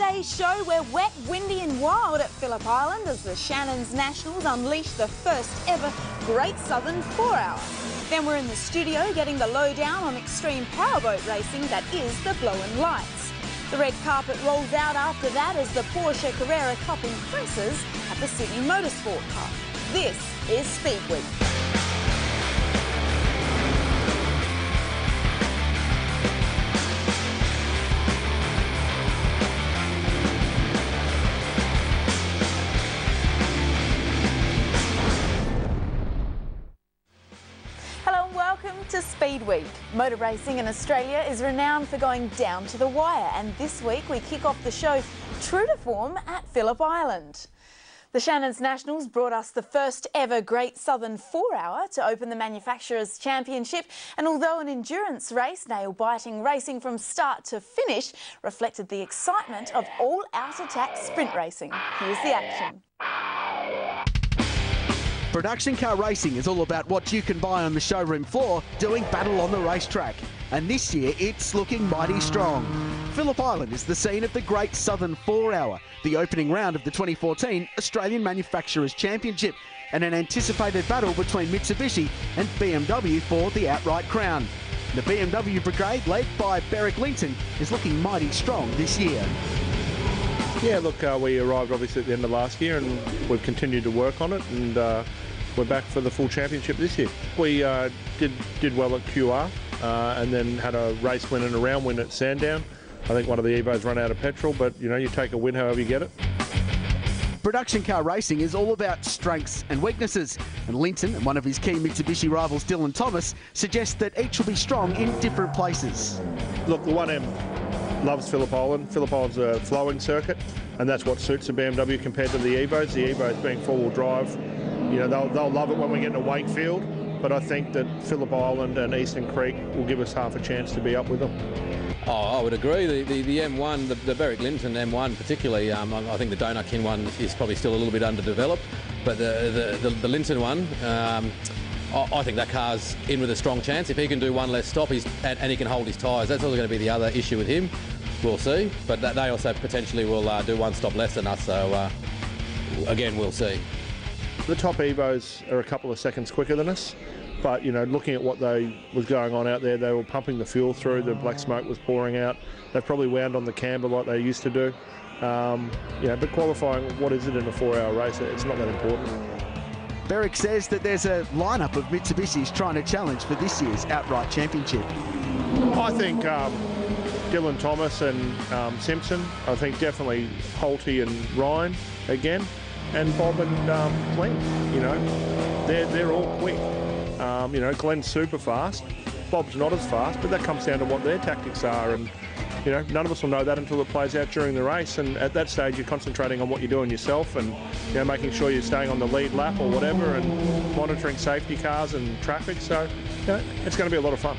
Today's show, we're wet, windy and wild at Phillip Island as the Shannon's Nationals unleash the first ever Great Southern 4-hour. Then we're in the studio getting the lowdown on extreme powerboat racing that is the Blowin' Lights. The red carpet rolls out after that as the Porsche Carrera Cup impresses at the Sydney Motorsport Cup. This is Speed Week. To Speed Week. Motor racing in Australia is renowned for going down to the wire, and this week we kick off the show true to form at Phillip Island. The Shannon's Nationals brought us the first ever Great Southern 4-hour to open the Manufacturers' Championship, and although an endurance race, nail-biting racing from start to finish reflected the excitement of all-out attack sprint racing. Here's the action. Production car racing is all about what you can buy on the showroom floor doing battle on the racetrack. And this year, it's looking mighty strong. Phillip Island is the scene of the Great Southern 4-hour, the opening round of the 2014 Australian Manufacturers' Championship, and an anticipated battle between Mitsubishi and BMW for the outright crown. The BMW brigade, led by Berwick Linton, is looking mighty strong this year. Yeah, look, we arrived obviously at the end of last year and we've continued to work on it, and we're back for the full championship this year. We did well at QR and then had a race win and a round win at Sandown. I think one of the Evos run out of petrol, but you know, you take a win however you get it. Production car racing is all about strengths and weaknesses, and Linton and one of his key Mitsubishi rivals, Dylan Thomas, suggest that each will be strong in different places. Look, the 1M loves Phillip Island. Phillip Island's a flowing circuit, and that's what suits the BMW compared to the Evos. The Evos being four-wheel drive, you know, they'll love it when we get into Wakefield, but I think that Phillip Island and Eastern Creek will give us half a chance to be up with them. Oh, I would agree. The M1, the Berwick Linton M1 particularly, I think the Donutkin one is probably still a little bit underdeveloped, but the Linton one, I think that car's in with a strong chance. If he can do one less stop and he can hold his tyres, that's also going to be the other issue with him. We'll see. But they also potentially will do one stop less than us, so again, we'll see. The top Evos are a couple of seconds quicker than us, but you know, looking at what was going on out there, they were pumping the fuel through, the black smoke was pouring out. They've probably wound on the camber like they used to do. You know, but qualifying, what is it in a 4-hour race? It's not that important. Berwick says that there's a lineup of Mitsubishis trying to challenge for this year's outright championship. I think Dylan Thomas and Simpson, I think definitely Holty and Ryan again, and Bob and Glenn, you know, they're all quick. You know, Glenn's super fast, Bob's not as fast, but that comes down to what their tactics are, and you know, none of us will know that until it plays out during the race, and at that stage you're concentrating on what you're doing yourself and you know, making sure you're staying on the lead lap or whatever and monitoring safety cars and traffic, so you know, it's going to be a lot of fun.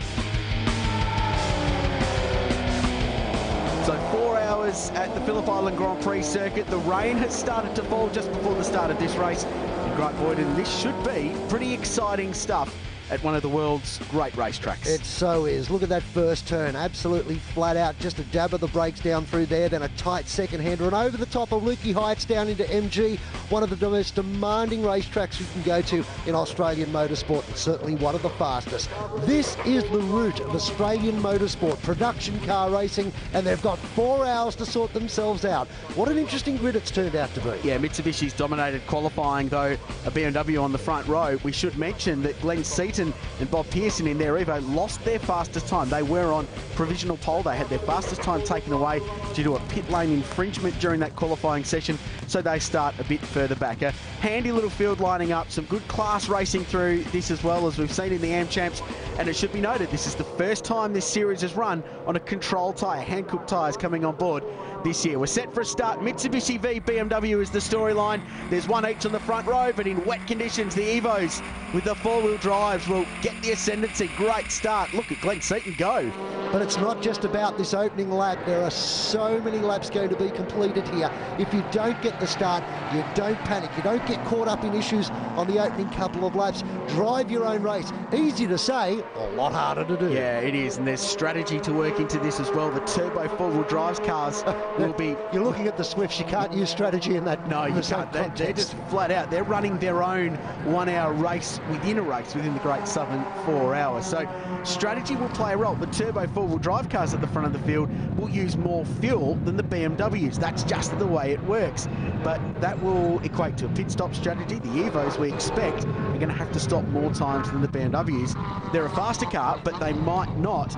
So 4 hours at the Phillip Island Grand Prix circuit. The rain has started to fall just before the start of this race in Great Boyden. This should be pretty exciting stuff at one of the world's great racetracks. It so is. Look at that first turn, absolutely flat out, just a dab of the brakes down through there, then a tight second hander and over the top of Lukey Heights down into MG, one of the most demanding racetracks you can go to in Australian motorsport, and certainly one of the fastest. This is the route of Australian motorsport, production car racing, and they've got 4 hours to sort themselves out. What an interesting grid it's turned out to be. Yeah, Mitsubishi's dominated qualifying, though a BMW on the front row. We should mention that Glenn Seaton and Bob Pearson in their Evo lost their fastest time. They were on provisional pole. They had their fastest time taken away due to a pit lane infringement during that qualifying session, so they start a bit further back. A handy little field lining up, some good class racing through this as well, as we've seen in the AM Champs, and it should be noted this is the first time this series has run on a control tyre. Hankook tyres coming on board this year. We're set for a start. Mitsubishi v BMW is the storyline. There's one each on the front row, but in wet conditions, the Evos with the four-wheel drives will get the ascendancy. Great start. Look at Glenn Seaton go. But it's not just about this opening lap. There are so many laps going to be completed here. If you don't get the start, you don't panic. You don't get caught up in issues on the opening couple of laps. Drive your own race. Easy to say, a lot harder to do. Yeah, it is. And there's strategy to work into this as well. The turbo four-wheel drives cars will be... You're looking at the Swifts, you can't use strategy in that. No, you can't. They're just flat out. They're running their own 1 hour race within the Great Southern 4 hours. So strategy will play a role. The turbo four-wheel drive cars at the front of the field will use more fuel than the BMWs. That's just the way it works. But that will equate to a pit stop strategy. The Evos, we expect, are going to have to stop more times than the BMWs. They're a faster car, but they might not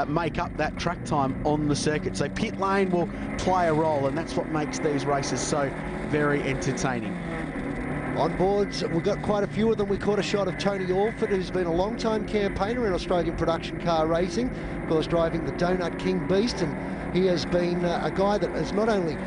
make up that track time on the circuit. So pit lane will play a role, and that's what makes these races so very entertaining. On boards, we've got quite a few of them. We caught a shot of Tony Alford, who's been a long-time campaigner in Australian production car racing, of course driving the Donut King Beast, and he has been a guy that has not only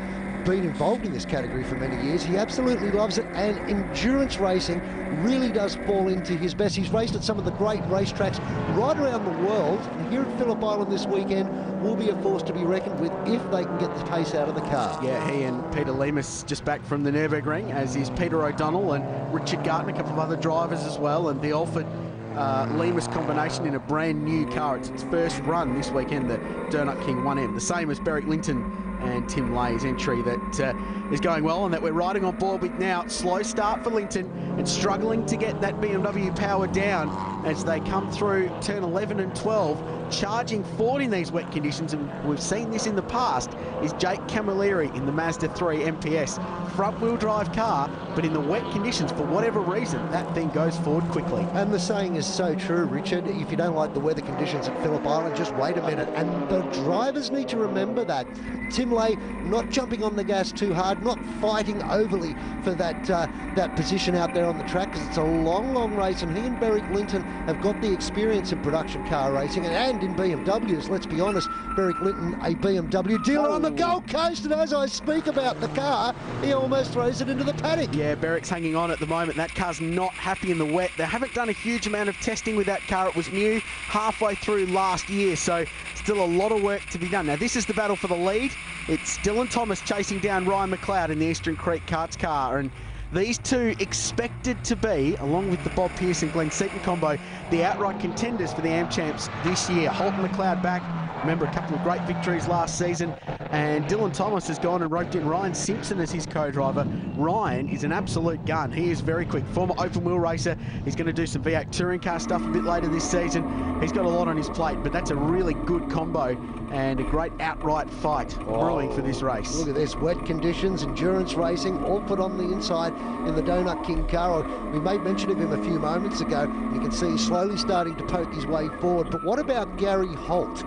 been involved in this category for many years, he absolutely loves it, and endurance racing really does fall into his best. He's raced at some of the great racetracks right around the world, and here at Phillip Island this weekend will be a force to be reckoned with if they can get the pace out of the car. Yeah, he and Peter Lemus just back from the Nürburgring, as is Peter O'Donnell and Richard Garton, a couple of other drivers as well, and the Alford Lemus combination in a brand new car. It's its first run this weekend, the Donut King 1M, the same as Berwick Linton and Tim Lay's entry that is going well and that we're riding on board with now. Slow start for Linton and struggling to get that BMW power down as they come through turn 11 and 12, charging forward in these wet conditions, and we've seen this in the past, is Jake Camilleri in the Mazda 3 MPS. Front-wheel drive car, but in the wet conditions, for whatever reason, that thing goes forward quickly. And the saying is so true, Richard. If you don't like the weather conditions at Phillip Island, just wait a minute. And the drivers need to remember that. Tim Lay not jumping on the gas too hard, not fighting overly for that position out there on the track, because it's a long, long race, and he and Berwick Linton have got the experience in production car racing and in BMWs. Let's be honest, Berwick Linton, a BMW dealer on the Gold Coast, and as I speak about the car, he almost throws it into the paddock. Yeah, Berwick's hanging on at the moment. That car's not happy in the wet. They haven't done a huge amount of testing with that car. It was new halfway through last year, so still a lot of work to be done. Now, this is the battle for the lead. It's Dylan Thomas chasing down Ryan McLeod in the Eastern Creek Karts car, and these two expected to be, along with the Bob Pearce and Glenn Seaton combo, the outright contenders for the AM Champs this year. Holt and McLeod back. Remember, a couple of great victories last season, and Dylan Thomas has gone and roped in Ryan Simpson as his co-driver. Ryan is an absolute gun. He is very quick. Former open wheel racer. He's going to do some V8 touring car stuff a bit later this season. He's got a lot on his plate, but that's a really good combo and a great outright fight brewing for this race. Look at this, wet conditions, endurance racing, all put on the inside in the Donut King car. We made mention of him a few moments ago. You can see he's slowly starting to poke his way forward. But what about Gary Holt?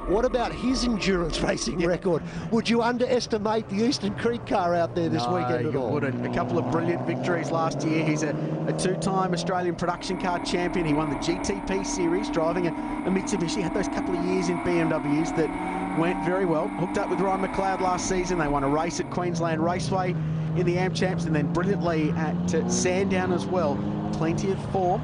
What about his endurance racing record? Would you underestimate the Eastern Creek car out there this weekend at all? No, you wouldn't. A couple of brilliant victories last year. He's a two-time Australian production car champion. He won the GTP series driving a Mitsubishi. Had those couple of years in BMWs that went very well. Hooked up with Ryan McLeod last season. They won a race at Queensland Raceway in the AM Champs, and then brilliantly at Sandown as well. Plenty of form.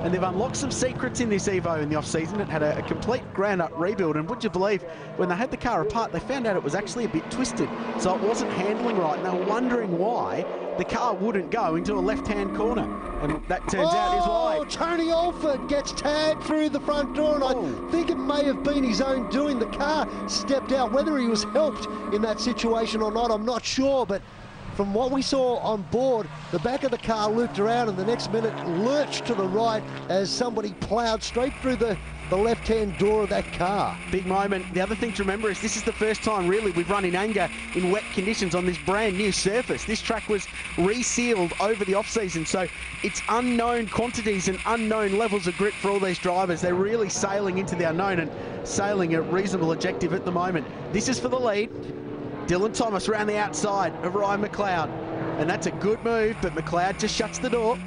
And they've unlocked some secrets in this Evo in the off-season. It had a complete ground-up rebuild, and would you believe, when they had the car apart, they found out it was actually a bit twisted, so it wasn't handling right, and they were wondering why the car wouldn't go into a left-hand corner, and that turns out is why. Tony Alford gets tagged through the front door, and I think it may have been his own doing. The car stepped out. Whether he was helped in that situation or not, I'm not sure, but from what we saw on board, the back of the car looped around, and the next minute lurched to the right as somebody ploughed straight through the left-hand door of that car. Big moment. The other thing to remember is this is the first time really we've run in anger in wet conditions on this brand new surface. This track was resealed over the off-season, so it's unknown quantities and unknown levels of grip for all these drivers. They're really sailing into the unknown and sailing a reasonable objective at the moment. This is for the lead. Dylan Thomas around the outside of Ryan McLeod, and that's a good move, but McLeod just shuts the door,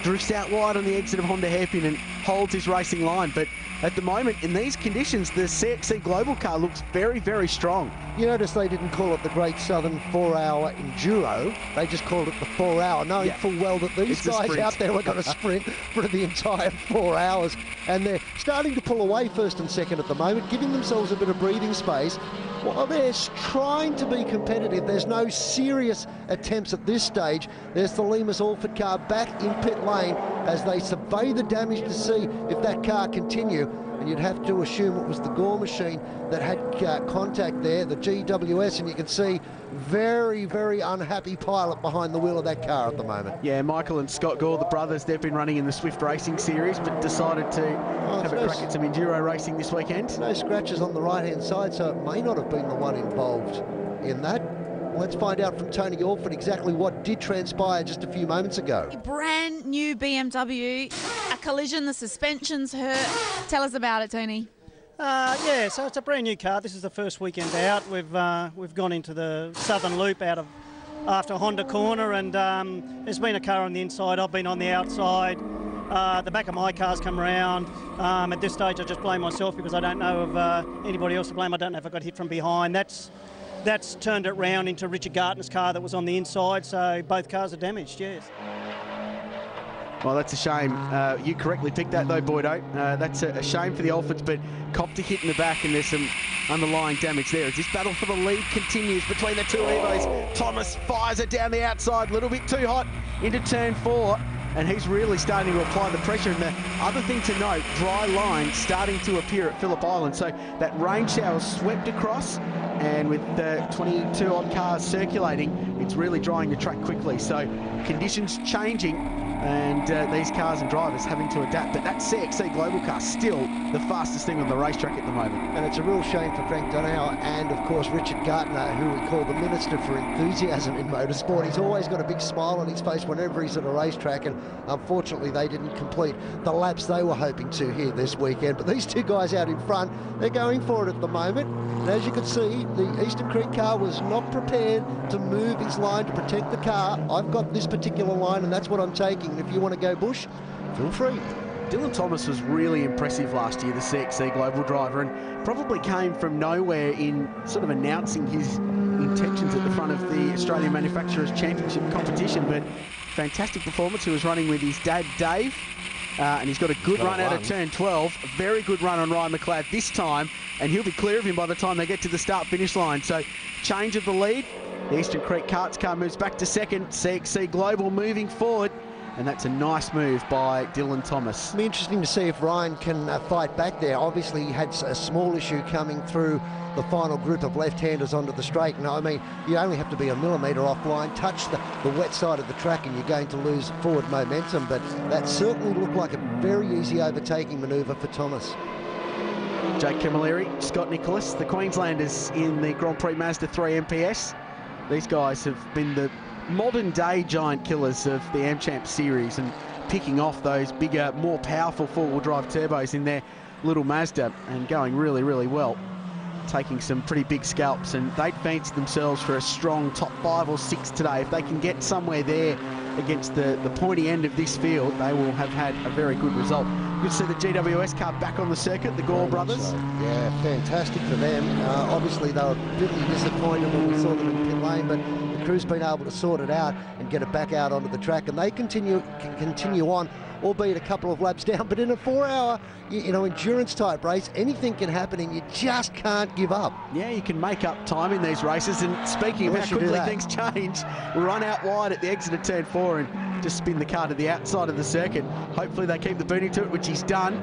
drifts out wide on the exit of Honda Hairpin and holds his racing line. But at the moment, in these conditions, the CXC Global car looks very, very strong. You notice they didn't call it the Great Southern 4-hour Enduro. They just called it the 4-hour, knowing full well that these guys out there were going to sprint for the entire 4 hours. And they're starting to pull away first and second at the moment, giving themselves a bit of breathing space. While they're trying to be competitive, there's no serious attempts at this stage. There's the Lemus Alford car back in pit lane, as they survey the damage to see if that car continue. And you'd have to assume it was the Gore machine that had contact there, the GWS, and you can see very, very unhappy pilot behind the wheel of that car at the moment. Yeah, Michael and Scott Gore, the brothers, they've been running in the Swift Racing Series, but decided to have a crack at some enduro racing this weekend. No scratches on the right-hand side, so it may not have been the one involved in that. Let's find out from Tony Orford exactly what did transpire just a few moments ago. A brand new BMW, a collision, the suspension's hurt. Tell us about it, Tony. Yeah, so it's a brand new car. This is the first weekend out. We've gone into the southern loop after Honda Corner, and there's been a car on the inside. I've been on the outside. The back of my car's come around. At this stage, I just blame myself because I don't know of anybody else to blame. I don't know if I got hit from behind. That's turned it round into Richard Gartner's car that was on the inside, so both cars are damaged, yes. Well, that's a shame. You correctly picked that, though, Boydo. That's a shame for the Alfords, but copped a hit in the back, and there's some underlying damage there. As this battle for the lead continues between the two Evos, Thomas fires it down the outside, a little bit too hot into turn 4, and he's really starting to apply the pressure. And the other thing to note, dry line starting to appear at Phillip Island. So that rain shower swept across, and with the 22 odd cars circulating, it's really drying the track quickly. So conditions changing, and these cars and drivers having to adapt. But that CXC Global car still the fastest thing on the racetrack at the moment. And it's a real shame for Frank Donohoe and, of course, Richard Gartner, who we call the Minister for Enthusiasm in motorsport. He's always got a big smile on his face whenever he's at a racetrack, and unfortunately they didn't complete the laps they were hoping to here this weekend. But these two guys out in front, they're going for it at the moment. And as you can see, the Eastern Creek car was not prepared to move his line to protect the car. I've got this particular line, and that's what I'm taking. And if you want to go bush, feel free. Dylan Thomas was really impressive last year, the CXC Global driver, and probably came from nowhere in sort of announcing his intentions at the front of the Australian Manufacturers Championship competition. But fantastic performance. He was running with his dad, Dave, and he's got a good run out of turn 12. A very good run on Ryan McLeod this time, and he'll be clear of him by the time they get to the start-finish line. So change of the lead. The Eastern Creek Karts car moves back to second. CXC Global moving forward. And that's a nice move by Dylan Thomas. It'll be interesting to see if Ryan can fight back there. Obviously, he had a small issue coming through the final group of left-handers onto the straight. And I mean, you only have to be a millimetre offline, touch the wet side of the track, and you're going to lose forward momentum. But that certainly looked like a very easy overtaking manoeuvre for Thomas. Jake Camilleri, Scott Nicholas, the Queenslanders in the Grand Prix Mazda 3 MPS. These guys have been the modern-day giant killers of the AmChamp series and picking off those bigger, more powerful four-wheel drive turbos in their little Mazda and going really, really well. Taking some pretty big scalps, and they'd fancied themselves for a strong top 5 or 6 today. If they can get somewhere there against the pointy end of this field, they will have had a very good result. Good to see the GWS car back on the circuit, the Gore brothers. So, yeah, fantastic for them. Obviously, they were bitterly disappointed when we saw them in pit lane, but the crew's been able to sort it out and get it back out onto the track, and they can continue on, albeit a couple of laps down. But in a 4-hour, endurance type race, anything can happen, and you just can't give up. Yeah, you can make up time in these races. And speaking of how quickly things change, run out wide at the exit of turn 4 and just spin the car to the outside of the circuit. Hopefully they keep the booting to it, which he's done,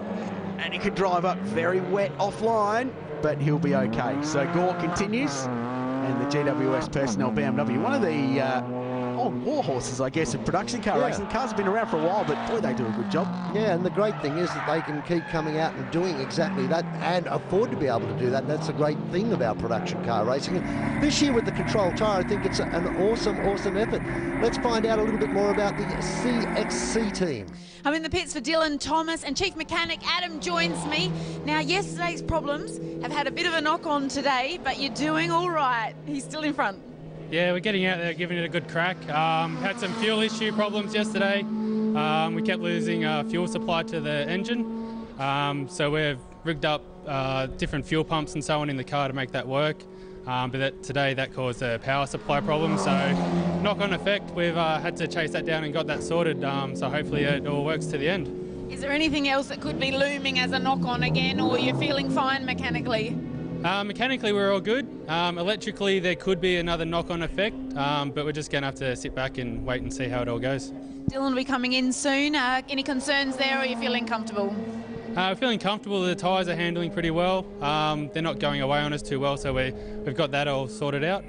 and he could drive up very wet offline, but he'll be okay. So Gore continues, and the GWS personnel BMW, one of the old war horses, I guess, of production car racing. The cars have been around for a while, but boy, they do a good job. Yeah, and the great thing is that they can keep coming out and doing exactly that and afford to be able to do that. That's a great thing about production car racing. And this year with the Control Tyre, I think it's an awesome effort. Let's find out a little bit more about the CXC team. I'm in the pits for Dylan Thomas, and Chief Mechanic Adam joins me. Now, yesterday's problems have had a bit of a knock on today, but you're doing all right. He's still in front. Yeah, we're getting out there, giving it a good crack. Had some fuel issue problems yesterday. We kept losing fuel supply to the engine. So we've rigged up different fuel pumps and so on in the car to make that work. But today that caused a power supply problem. So knock-on effect, we've had to chase that down and got that sorted. So hopefully it all works to the end. Is there anything else that could be looming as a knock-on again, or you're feeling fine mechanically? Mechanically, we're all good. Electrically, there could be another knock-on effect, but we're just going to have to sit back and wait and see how it all goes. Dylan will be coming in soon. Any concerns there, or are you feeling comfortable? Feeling comfortable. The tyres are handling pretty well. They're not going away on us too well, so we've got that all sorted out.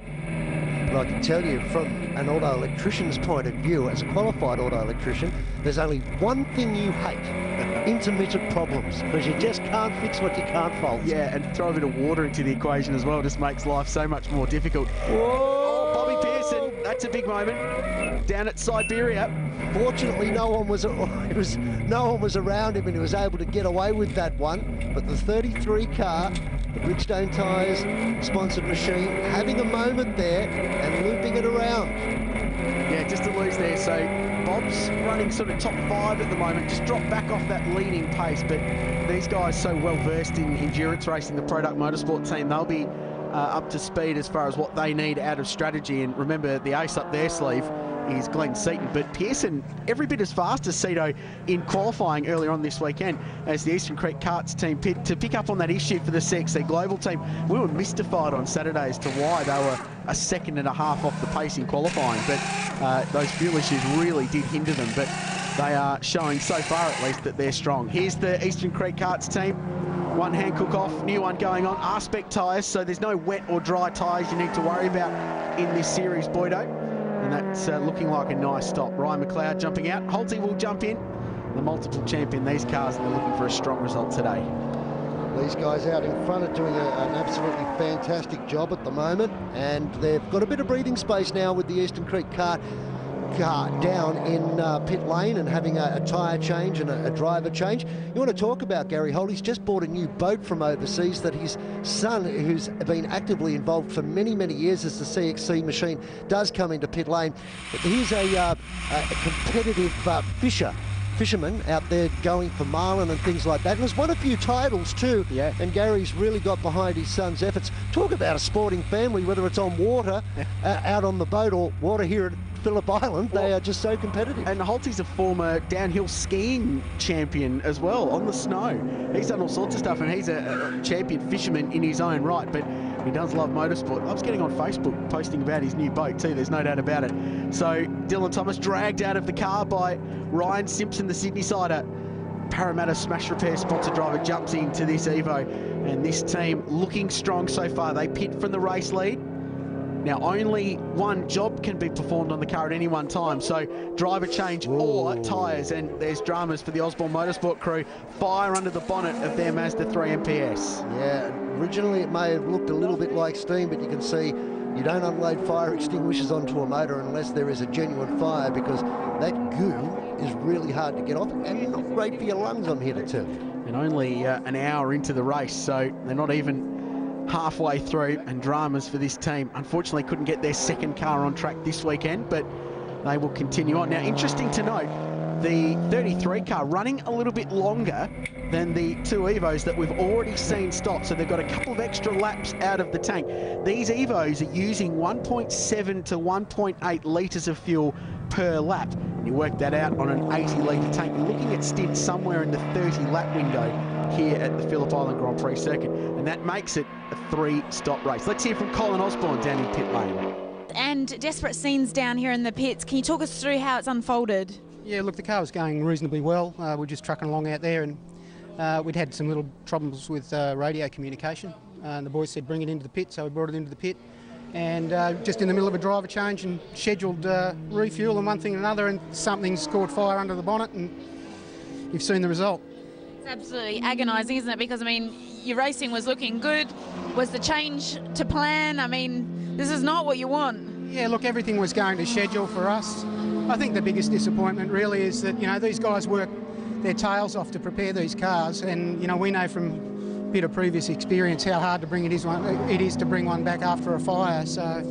But I can tell you from an auto electrician's point of view, as a qualified auto electrician, there's only one thing you hate: intermittent problems, because you just can't fix what you can't fault. Yeah, and throw a bit of water into the equation as well just makes life so much more difficult. Whoa! Oh, Bobby Pearson, that's a big moment down at Siberia. Fortunately, no one was around him, and he was able to get away with that one. But the 33 car, the Bridgestone Tyres sponsored machine, having a moment there and looping it around. Yeah, just to lose there. So Bob's running sort of top 5 at the moment, just dropped back off that leading pace. But these guys so well versed in endurance racing, the Product Motorsport team, they'll be up to speed as far as what they need out of strategy. And remember, the ace up their sleeve is Glenn Seaton, but Pearson every bit as fast as Cito in qualifying earlier on this weekend as the Eastern Creek Karts team to pick up on that issue for the CXC Global team. We were mystified on Saturday as to why they were a second and a half off the pace in qualifying, but those fuel issues really did hinder them, but they are showing so far at least that they're strong. Here's the Eastern Creek Karts team. One hand cook off, new one going on, R-Spec tyres, so there's no wet or dry tyres you need to worry about in this series, Boydo. And that's looking like a nice stop. Ryan McLeod jumping out. Holty will jump in. The multiple champion, these cars, and they're looking for a strong result today. These guys out in front are doing an absolutely fantastic job at the moment, and they've got a bit of breathing space now with the Eastern Creek car down in pit lane and having a tyre change and a driver change. You want to talk about Gary Holt? He's just bought a new boat from overseas that his son, who's been actively involved for many, many years as the CXC machine, does come into pit lane. But he's a competitive fisherman out there going for marlin and things like that, and has won a few titles too. Yeah. And Gary's really got behind his son's efforts. Talk about a sporting family, whether it's on water, out on the boat, or water here at Phillip Island. They are just so competitive. And Holty's a former downhill skiing champion as well on the snow. He's done all sorts of stuff, and he's a champion fisherman in his own right, but he does love motorsport. I was getting on Facebook posting about his new boat too, there's no doubt about it. So Dylan Thomas dragged out of the car by Ryan Simpson, the Sydney-sider. Parramatta Smash Repair sponsor driver jumps into this Evo, and this team looking strong so far. They pit from the race lead. Now, only one job can be performed on the car at any one time, so driver change or tyres, and there's dramas for the Osborne Motorsport crew. Fire under the bonnet of their Mazda 3 MPS. Yeah, originally it may have looked a little bit like steam, but you can see you don't unload fire extinguishers onto a motor unless there is a genuine fire, because that goo is really hard to get off and not great for your lungs, I'm here to tell you. And only an hour into the race, so they're not even halfway through, and dramas for this team. Unfortunately couldn't get their second car on track this weekend, but they will continue on. Now, interesting to note, the 33 car running a little bit longer than the two Evos that we've already seen stop, so they've got a couple of extra laps out of the tank. These Evos are using 1.7 to 1.8 litres of fuel per lap. And you work that out on an 80-litre tank, you're looking at stints somewhere in the 30-lap window here at the Phillip Island Grand Prix circuit, and that makes it a 3-stop race. Let's hear from Colin Osborne down in pit lane. And desperate scenes down here in the pits. Can you talk us through how it's unfolded? Yeah, look, the car was going reasonably well. We're just trucking along out there, and we'd had some little problems with radio communication. And the boys said bring it into the pit, so we brought it into the pit. And just in the middle of a driver change and scheduled refuel and one thing and another, and something's caught fire under the bonnet, and you've seen the result. It's absolutely agonising, isn't it? Because, I mean, your racing was looking good. Was the change to plan? I mean, this is not what you want. Yeah, look, everything was going to schedule for us. I think the biggest disappointment really is that, you know, these guys work their tails off to prepare these cars, and, you know, we know from a bit of previous experience how hard to bring it is to bring one back after a fire. So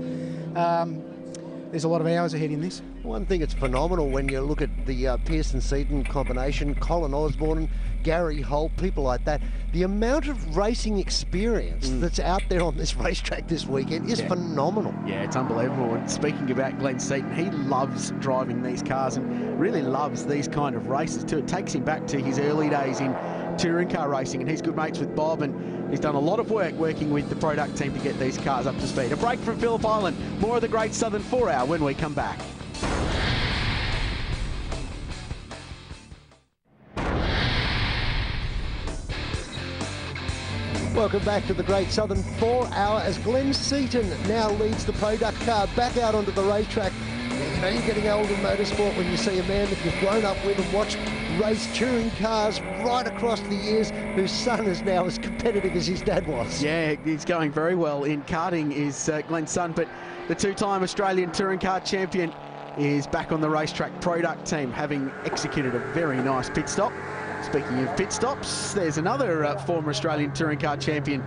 there's a lot of hours ahead in this. One thing that's phenomenal when you look at the Pearson-Seaton combination, Colin Osborne, Gary Holt, people like that, the amount of racing experience that's out there on this racetrack this weekend is phenomenal. Yeah, it's unbelievable. And speaking about Glenn Seaton, he loves driving these cars and really loves these kind of races too. It takes him back to his early days in touring car racing, and he's good mates with Bob, and he's done a lot of work working with the product team to get these cars up to speed. A break from Phillip Island. More of the Great Southern 4 Hour when we come back. Welcome back to the Great Southern 4 Hour as Glenn Seaton now leads the product car back out onto the racetrack. You know, you're getting old in motorsport when you see a man that you've grown up with and watched race touring cars right across the years, whose son is now as competitive as his dad was. Yeah, he's going very well in karting, is Glenn's son, but the two-time Australian touring car champion is back on the racetrack product team, having executed a very nice pit stop. Speaking of pit stops, there's another former Australian touring car champion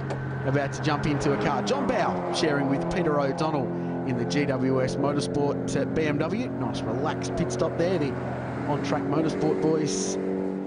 about to jump into a car. John Bowe sharing with Peter O'Donnell in the GWS Motorsport BMW. Nice relaxed pit stop there. The on-track motorsport boys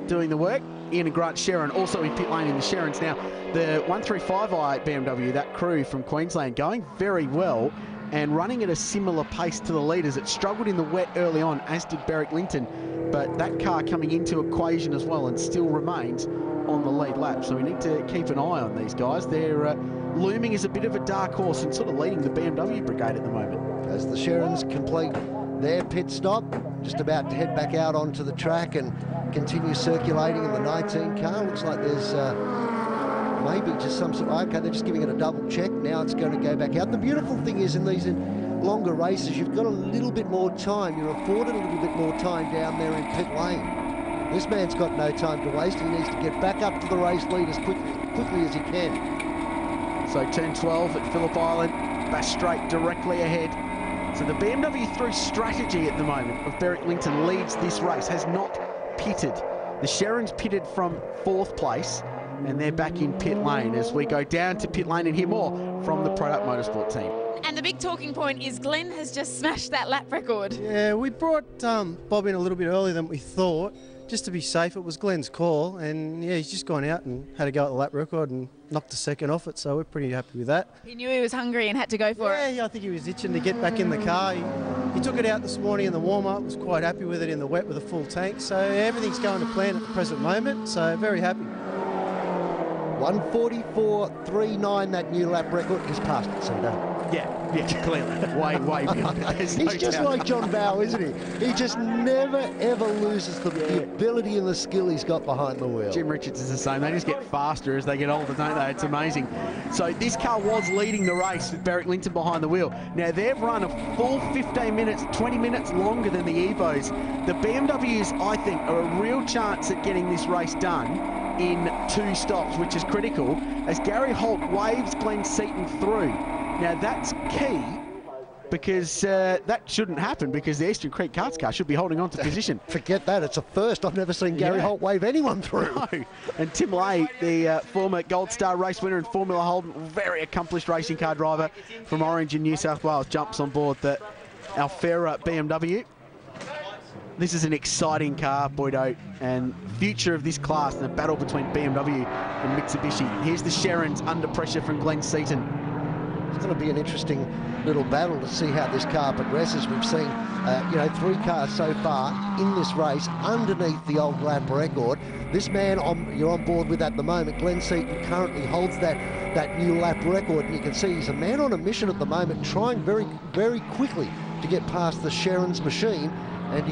doing the work. Ian and Grant Sherrin also in pit lane in the Sherrins. Now, the 135i BMW, that crew from Queensland, going very well and running at a similar pace to the leaders. It struggled in the wet early on, as did Berwick Linton, but that car coming into equation as well and still remains on the lead lap. So we need to keep an eye on these guys. They're looming as a bit of a dark horse and sort of leading the BMW brigade at the moment. As the Sherrins complete their pit stop, just about to head back out onto the track and continue circulating in the 19 car. Looks like there's maybe just some sort of, okay, they're just giving it a double check. Now it's going to go back out. The beautiful thing is in these longer races, you've got a little bit more time. You're afforded a little bit more time down there in pit lane. This man's got no time to waste. He needs to get back up to the race lead as quickly as he can. So turn 12 at Phillip Island, back straight directly ahead. So the BMW through strategy at the moment of Berwick Linton leads this race, has not pitted. The Sherrins pitted from 4th place, and they're back in pit lane as we go down to pit lane and hear more from the Product Motorsport team. And the big talking point is Glenn has just smashed that lap record. Yeah, we brought Bob in a little bit earlier than we thought, just to be safe. It was Glenn's call, and yeah, he's just gone out and had a go at the lap record and knocked a second off it, so we're pretty happy with that. He knew he was hungry and had to go for it. Yeah, I think he was itching to get back in the car. He took it out this morning in the warm-up, was quite happy with it in the wet with a full tank, so everything's going to plan at the present moment, so very happy. 1:44.39, that new lap record. He's passed it, Cedar. Yeah, clearly. way beyond it. He's no just like John Bowe, isn't he? He just never, ever loses the ability and the skill he's got behind the wheel. Jim Richards is the same. They just get faster as they get older, don't they? It's amazing. So this car was leading the race with Berwick Linton behind the wheel. Now, they've run a full 15 minutes, 20 minutes longer than the Evos. The BMWs, I think, are a real chance at getting this race done in 2 stops, which is critical, as Gary Holt waves Glenn Seaton through. Now, that's key, because that shouldn't happen, because the Eastern Creek Karts car should be holding on to position. Forget that, it's a first. I've never seen Gary Holt wave anyone through. No. And Tim Lay, the former Gold Star race winner in Formula Holden, very accomplished racing car driver from Orange in New South Wales, jumps on board the Alfera BMW. This is an exciting car, Boydo, and future of this class in the battle between BMW and Mitsubishi. Here's the Sherrins under pressure from Glenn Seaton. It's going to be an interesting little battle to see how this car progresses. We've seen, 3 cars so far in this race underneath the old lap record. This man you're on board with at the moment, Glenn Seaton, currently holds that new lap record, and you can see he's a man on a mission at the moment, trying very, very quickly to get past the Sherrins machine. And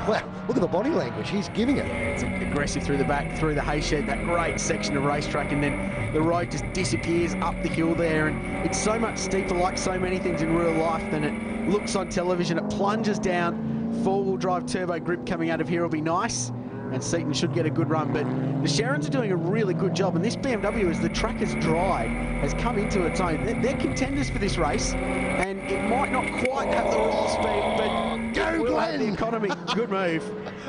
wow, look at the body language, he's giving it. It's aggressive through the back, through the hay shed, that great section of racetrack, and then the road just disappears up the hill there, and it's so much steeper, like so many things in real life, than it looks on television. It plunges down, 4-wheel drive turbo grip coming out of here will be nice, and Seaton should get a good run, but the Sherrins are doing a really good job, and this BMW, as the track has dried, has come into its own. They're contenders for this race, and it might not quite have the raw speed, but go Glenn! The economy. Good move.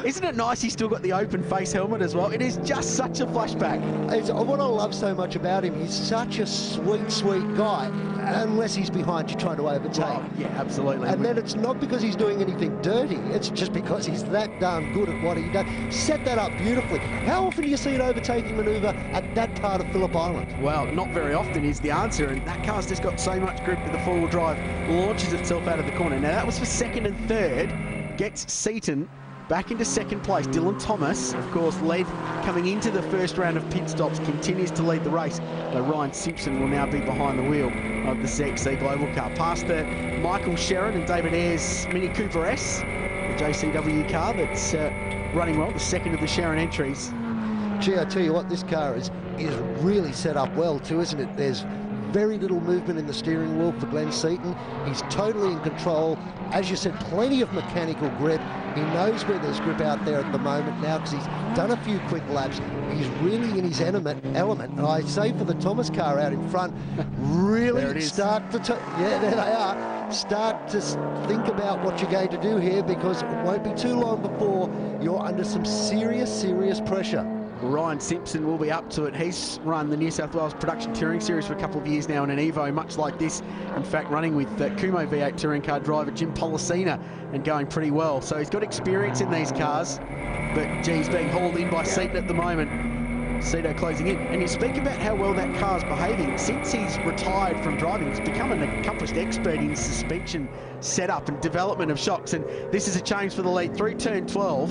Isn't it nice he's still got the open face helmet as well? It is just such a flashback. What I love so much about him, he's such a sweet, sweet guy, unless he's behind you trying to overtake. Oh, yeah, absolutely. And then it's not because he's doing anything dirty, it's just because he's that darn good at what he does. Set that up beautifully. How often do you see an overtaking manoeuvre at that part of Phillip Island? Well, not very often is the answer, and that car's just got so much grip with the 4-wheel drive, launches itself out of the corner. Now, that was for 2nd and 3rd, gets Seaton Back into second place, Dylan Thomas, of course, led coming into the first round of pit stops, continues to lead the race. Though Ryan Simpson will now be behind the wheel of the CXC Global car. Past the Michael Sherrin and David Ayres Mini Cooper S, the JCW car that's running well, the second of the Sherrin entries. Gee, I tell you what, this car is really set up well too, isn't it? There's very little movement in the steering wheel for Glenn Seaton. He's totally in control. As you said, plenty of mechanical grip. He knows where there's grip out there at the moment now because he's done a few quick laps. He's really in his element. And I say for the Thomas car out in front, really start to, yeah, there they are. Start to think about what you're going to do here, because it won't be too long before you're under some serious pressure. Ryan Simpson will be up to it. He's run the New South Wales Production Touring Series for a couple of years now in an Evo, much like this. In fact, running with Kumo V8 touring car driver Jim Policina and going pretty well. So he's got experience in these cars, but gee, he's being hauled in by Seaton at the moment. Cito closing in. And you speak about how well that car's behaving. Since he's retired from driving, he's become an accomplished expert in suspension setup and development of shocks. And this is a change for the lead through turn 12.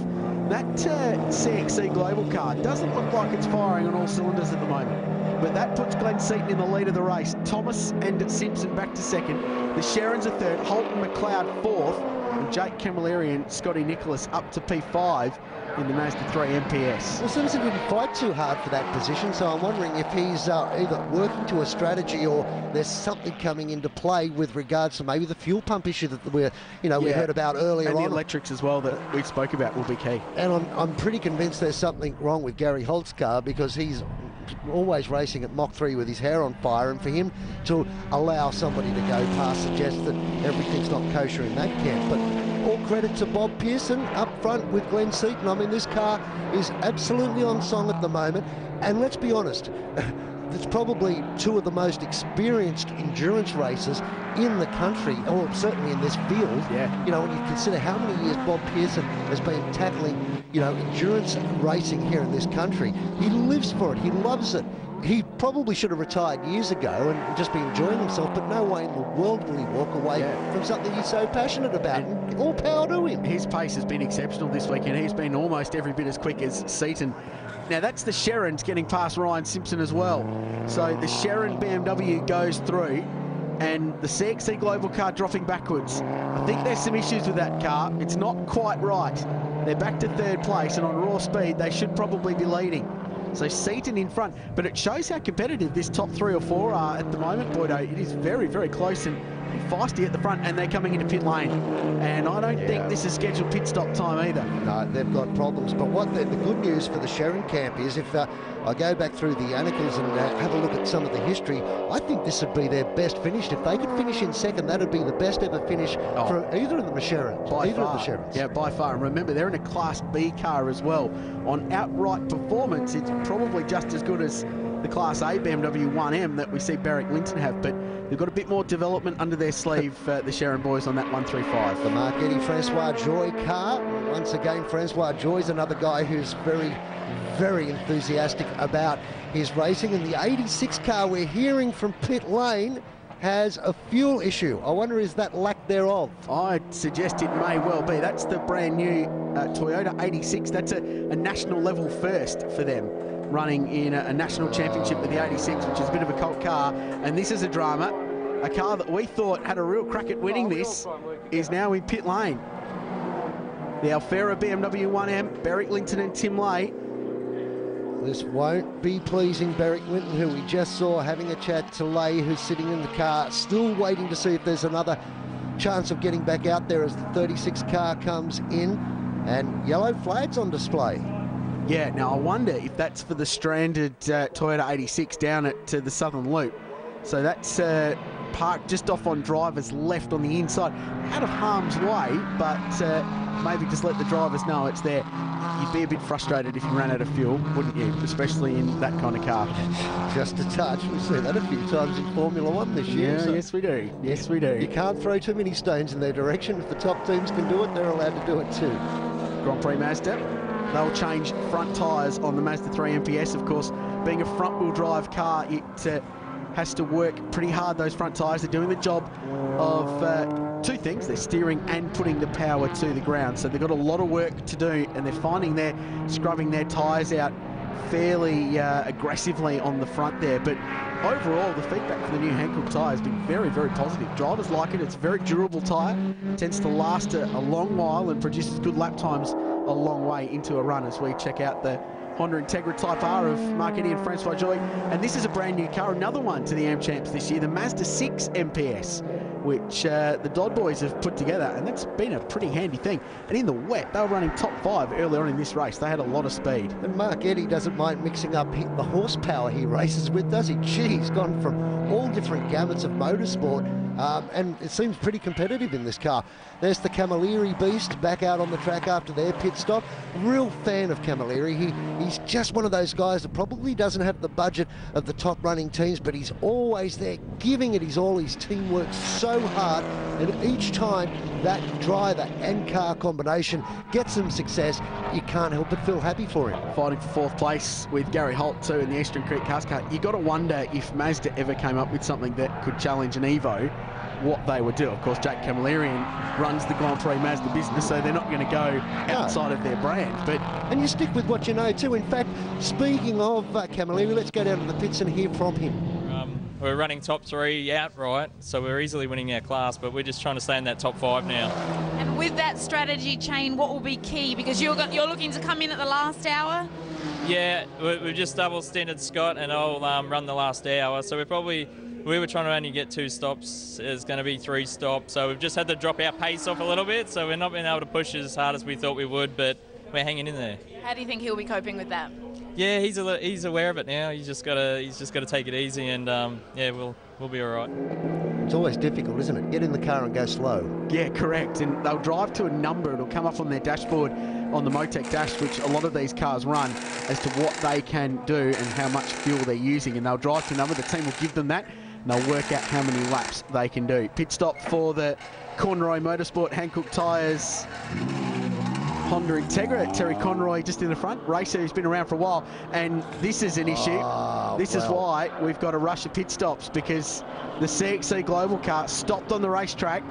That CXC Global car doesn't look like it's firing on all cylinders at the moment. But that puts Glenn Seaton in the lead of the race. Thomas and Simpson back to second. The Sherrins are third. Holton McLeod fourth. And Jake Camilleri and Scotty Nicholas up to P5 in the Mazda 3 MPS. Well, Simpson didn't fight too hard for that position, so I'm wondering if he's either working to a strategy or there's something coming into play with regards to maybe the fuel pump issue that we heard about earlier on. And the electrics as well that we spoke about will be key. And I'm pretty convinced there's something wrong with Gary Holt's car, because he's always racing at Mach 3 with his hair on fire, and for him to allow somebody to go past suggests that everything's not kosher in that camp. But all credit to Bob Pearson up front with Glenn Seaton. I mean, this car is absolutely on song at the moment, and let's be honest, it's probably two of the most experienced endurance racers in the country, or certainly in this field. Yeah. You know, when you consider how many years Bob Pearson has been tackling, endurance racing here in this country. He lives for it. He loves it. He probably should have retired years ago and just been enjoying himself, but no way in the world will he walk away from something he's so passionate about. And all power to him. His pace has been exceptional this weekend. He's been almost every bit as quick as Seaton. Now that's the Sherrins getting past Ryan Simpson as well. So the Sherrin BMW goes through, and the CXC Global car dropping backwards. I think there's some issues with that car. It's not quite right. They're back to third place, and on raw speed they should probably be leading. So Seaton in front, but it shows how competitive this top 3 or 4 are at the moment, Boydo. It is very, very close and feisty at the front, and they're coming into pit lane. And I don't think this is scheduled pit stop time either. No, they've got problems. But what the good news for the Sherrin camp is, if I go back through the Annals and have a look at some of the history, I think this would be their best finish. If they could finish in second, that would be the best ever finish for either of the Sherrins. Yeah, by far. And remember, they're in a Class B car as well. On outright performance, it's probably just as good as the Class A BMW 1M that we see Barrick Linton have, but they've got a bit more development under their sleeve, the Sherrin boys, on that 135. The Marchetti Francois Joy car. Once again, Francois Joy's another guy who's very, very enthusiastic about his racing. And the 86 car we're hearing from pit lane has a fuel issue. I wonder, is that lack thereof? I'd suggest it may well be. That's the brand new Toyota 86. That's a national level first for them, running in a national championship with the 86, which is a bit of a cult car. And this is a drama. A car that we thought had a real crack at winning this is now in pit lane. The Alfera BMW 1M, Barrick Linton and Tim Lay. This won't be pleasing Barrick Linton, who we just saw having a chat to Lay, who's sitting in the car, still waiting to see if there's another chance of getting back out there as the 36 car comes in, and yellow flags on display. Yeah, now I wonder if that's for the stranded Toyota 86 down at the Southern Loop. So that's parked just off on driver's left on the inside, out of harm's way, but maybe just let the drivers know it's there. You'd be a bit frustrated if you ran out of fuel, wouldn't you? Especially in that kind of car. Just a touch. We've seen that a few times in Formula One this year. Yeah, so yes we do. Yes we do. You can't throw too many stones in their direction. If the top teams can do it, they're allowed to do it too. Grand Prix Mazda. They'll change front tyres on the Mazda 3 MPS, of course. Being a front-wheel drive car, it has to work pretty hard, those front tyres. They're doing the job of two things. They're steering and putting the power to the ground. So they've got a lot of work to do, and they're finding they're scrubbing their tyres out fairly aggressively on the front there. But overall, the feedback for the new Hankook tyre has been very, very positive. Drivers like it. It's a very durable tyre. Tends to last a long while and produces good lap times a long way into a run as we check out the Honda Integra Type R of Mark Eddy and Francois Joly. And this is a brand new car, another one to the AM Champs this year, the Mazda 6 MPS, which the Dodd boys have put together, and that's been a pretty handy thing. And in the wet, they were running top 5 early on in this race. They had a lot of speed. And Mark Eddy doesn't mind mixing up the horsepower he races with, does he? Gee, he's gone from all different gamuts of motorsport, and it seems pretty competitive in this car. There's the Camilleri beast back out on the track after their pit stop. Real fan of Camilleri. He's just one of those guys that probably doesn't have the budget of the top running teams, but he's always there giving it his all. His team works so hard, and each time that driver and car combination gets some success, you can't help but feel happy for him. Fighting for 4th place with Gary Holt too in the Eastern Creek Cars car. You got to wonder if Mazda ever came up with something that could challenge an Evo, what they would do. Of course, Jack Camilleri runs the Grand Prix Mazda business, so they're not going to go outside of their brand. And you stick with what you know too. In fact, speaking of Camilleri, let's go down to the pits and hear from him. We're running top 3 outright, so we're easily winning our class, but we're just trying to stay in that top 5 now. And with that strategy chain, what will be key? Because you're looking to come in at the last hour? Yeah, we've just double-stinted Scott, and I'll run the last hour. So we were trying to only get 2 stops. There's going to be 3 stops, so we've just had to drop our pace off a little bit, so we're not being able to push as hard as we thought we would, but we're hanging in there. How do you think he'll be coping with that? Yeah, he's aware of it now. He's just got to take it easy, and yeah, we'll be all right. It's always difficult, isn't it? Get in the car and go slow. Yeah, correct. And they'll drive to a number. It'll come up on their dashboard on the Motec dash, which a lot of these cars run, as to what they can do and how much fuel they're using. And they'll drive to a number. The team will give them that, and they'll work out how many laps they can do. Pit stop for the Conroy Motorsport Hankook tyres. Honda Integra, Terry Conroy just in the front. Racer who's been around for a while, and this is an issue. This is why we've got a rush of pit stops, because the CXC Global car stopped on the racetrack